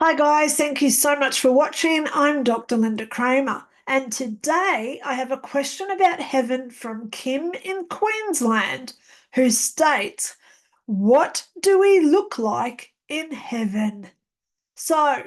Hi guys, thank you so much for watching. I'm Dr. Lynda Cramer, and today I have a question about heaven from Kim in Queensland, who states, "What do we look like in heaven?" So,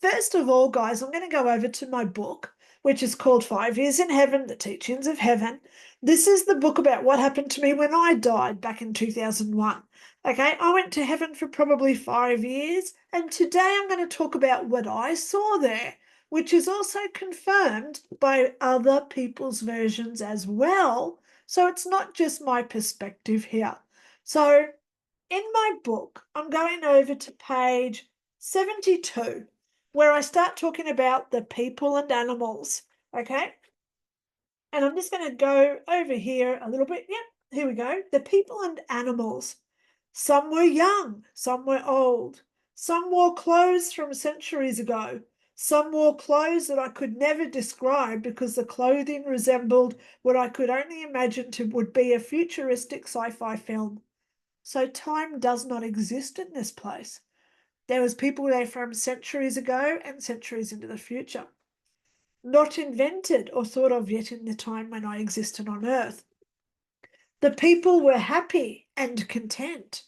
first of all, guys, I'm going to go over to my book, which is called 5 Years in Heaven, The Teachings of Heaven. This is the book about what happened to me when I died back in 2001. Okay, I went to heaven for probably 5 years, and today I'm going to talk about what I saw there, which is also confirmed by other people's versions as well. So it's not just my perspective here. So in my book, I'm going over to page 72, where I start talking about the people and animals. Okay. And I'm just going to go over here a little bit. Yep. Here we go. The people and animals. Some were young, some were old. Some wore clothes from centuries ago. Some wore clothes that I could never describe because the clothing resembled what I could only imagine would be a futuristic sci-fi film. So time does not exist in this place. There was people there from centuries ago and centuries into the future, not invented or thought of yet in the time when I existed on earth. The people were happy and content.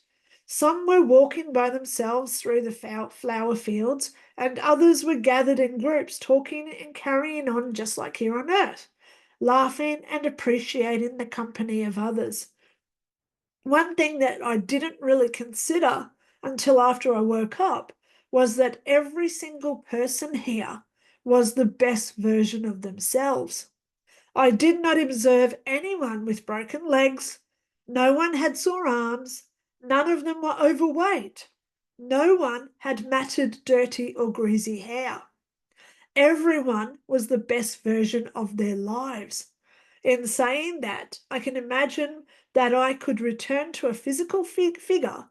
Some were walking by themselves through the flower fields, and others were gathered in groups, talking and carrying on just like here on earth, laughing and appreciating the company of others. One thing that I didn't really consider until after I woke up was that every single person here was the best version of themselves. I did not observe anyone with broken legs. No one had sore arms. None of them were overweight. No one had matted, dirty, or greasy hair. Everyone was the best version of their lives. In saying that, I can imagine that I could return to a physical figure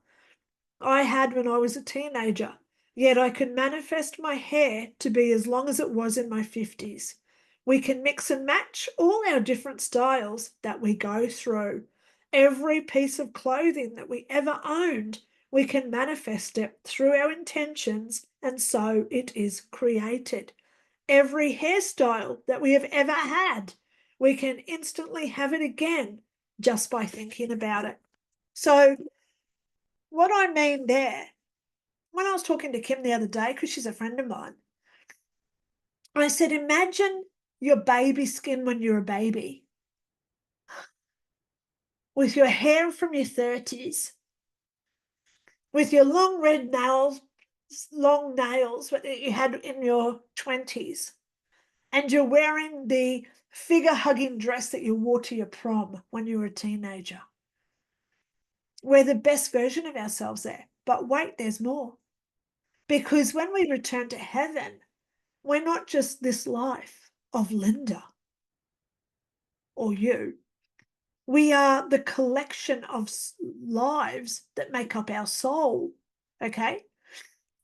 I had when I was a teenager, yet I could manifest my hair to be as long as it was in my 50s. We can mix and match all our different styles that we go through. Every piece of clothing that we ever owned, we can manifest it through our intentions, and so it is created. Every hairstyle that we have ever had, we can instantly have it again just by thinking about it. So, what I mean there, when I was talking to Kim the other day, because she's a friend of mine, I said, imagine your baby skin when you're a baby, with your hair from your 30s, with your long nails that you had in your 20s, and you're wearing the figure hugging dress that you wore to your prom when you were a teenager. We're the best version of ourselves there. But wait, there's more. Because when we return to heaven, we're not just this life of Lynda or you. We are the collection of lives that make up our soul. Okay?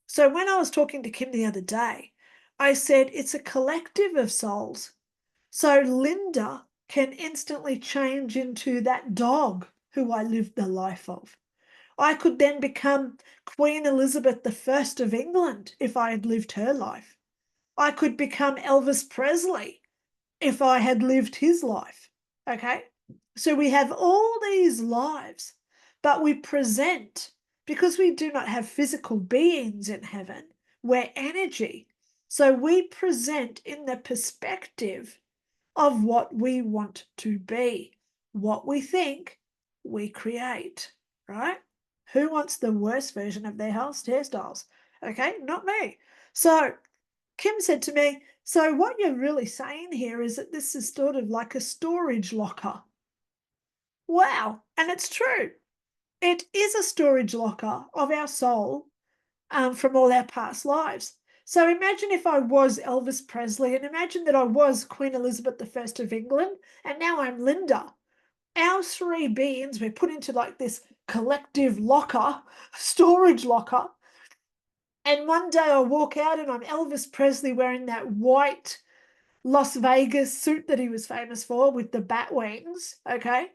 So when I was talking to Kim the other day, I said it's a collective of souls. So Lynda can instantly change into that dog who I lived the life of. I could then become Queen Elizabeth I of England if I had lived her life. I could become Elvis Presley if I had lived his life. Okay? So we have all these lives, but we present, because we do not have physical beings in heaven, we're energy. So we present in the perspective of what we want to be. What we think, we create, right? Who wants the worst version of their hairstyles? Okay, not me. So Kim said to me, so what you're really saying here is that this is sort of like a storage locker. Wow. And it's true. It is a storage locker of our soul from all our past lives. So imagine if I was Elvis Presley, and imagine that I was Queen Elizabeth I of England, and now I'm Lynda. Our three beings were put into like this collective locker, storage locker. And one day I walk out and I'm Elvis Presley wearing that white Las Vegas suit that he was famous for with the bat wings. Okay.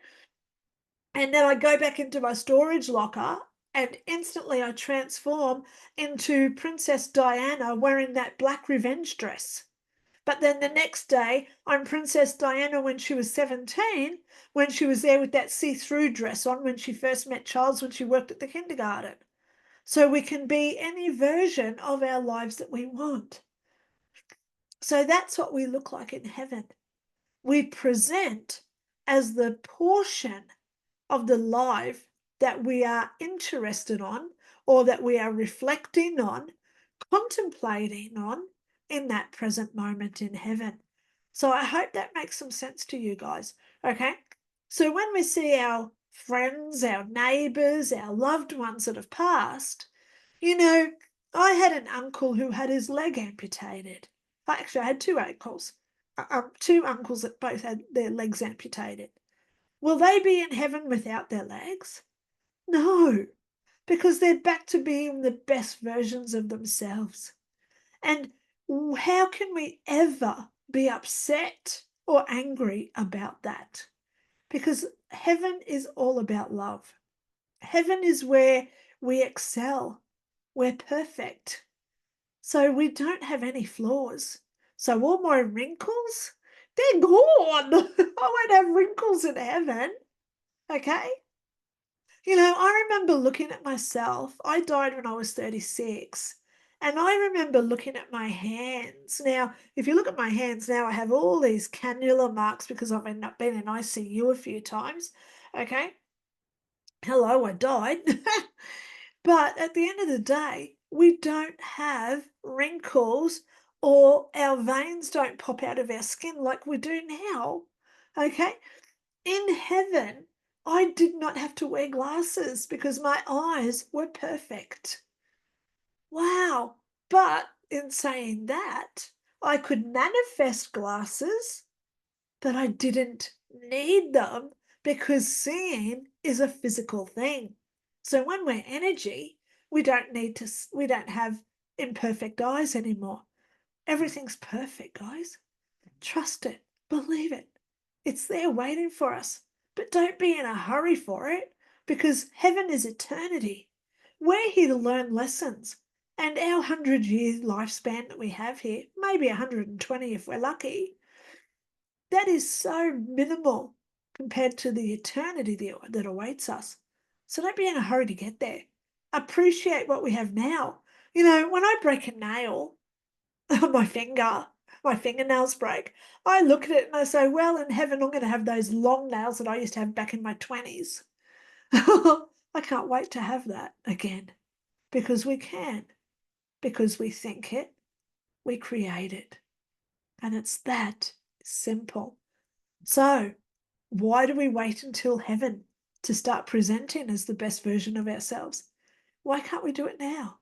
And then I go back into my storage locker and instantly I transform into Princess Diana wearing that black revenge dress. But then the next day, I'm Princess Diana when she was 17, when she was there with that see-through dress on when she first met Charles when she worked at the kindergarten. So we can be any version of our lives that we want. So that's what we look like in heaven. We present as the portion of the life that we are interested on or that we are reflecting on, contemplating on in that present moment in heaven. So I hope that makes some sense to you guys. Okay. So when we see our friends, our neighbors, our loved ones that have passed, I had an uncle who had his leg amputated. I had two uncles, two uncles that both had their legs amputated. Will they be in heaven without their legs? No, because they're back to being the best versions of themselves. And how can we ever be upset or angry about that? Because heaven is all about love. Heaven is where we excel. We're perfect. So we don't have any flaws. So all my wrinkles, they're gone. I won't have wrinkles in heaven. Okay? I remember looking at myself. I died when I was 36. And I remember looking at my hands. Now, if you look at my hands now, I have all these cannula marks because I've been in ICU a few times. Okay? Hello, I died. But at the end of the day, we don't have wrinkles or our veins don't pop out of our skin like we do now. Okay? In heaven, I did not have to wear glasses because my eyes were perfect. Wow. But in saying that, I could manifest glasses, but I didn't need them because seeing is a physical thing. So when we're energy, we don't have imperfect eyes anymore. Everything's perfect, guys. Trust it, believe it. It's there waiting for us. But don't be in a hurry for it because heaven is eternity. We're here to learn lessons. And our 100-year lifespan that we have here, maybe 120 if we're lucky, that is so minimal compared to the eternity that awaits us. So don't be in a hurry to get there. Appreciate what we have now. When I break a nail, my fingernails break. I look at it and I say, well, in heaven, I'm going to have those long nails that I used to have back in my 20s. I can't wait to have that again because we can, because we think it, we create it. And it's that simple. So, why do we wait until heaven to start presenting as the best version of ourselves? Why can't we do it now?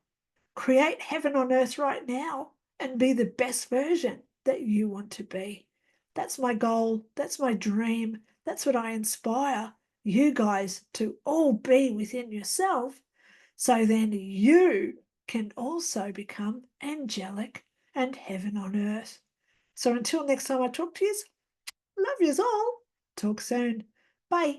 Create heaven on earth right now and be the best version that you want to be. That's my goal. That's my dream. That's what I inspire you guys to all be within yourself. So then you can also become angelic and heaven on earth. So until next time I talk to you, love yous all. Talk soon. Bye.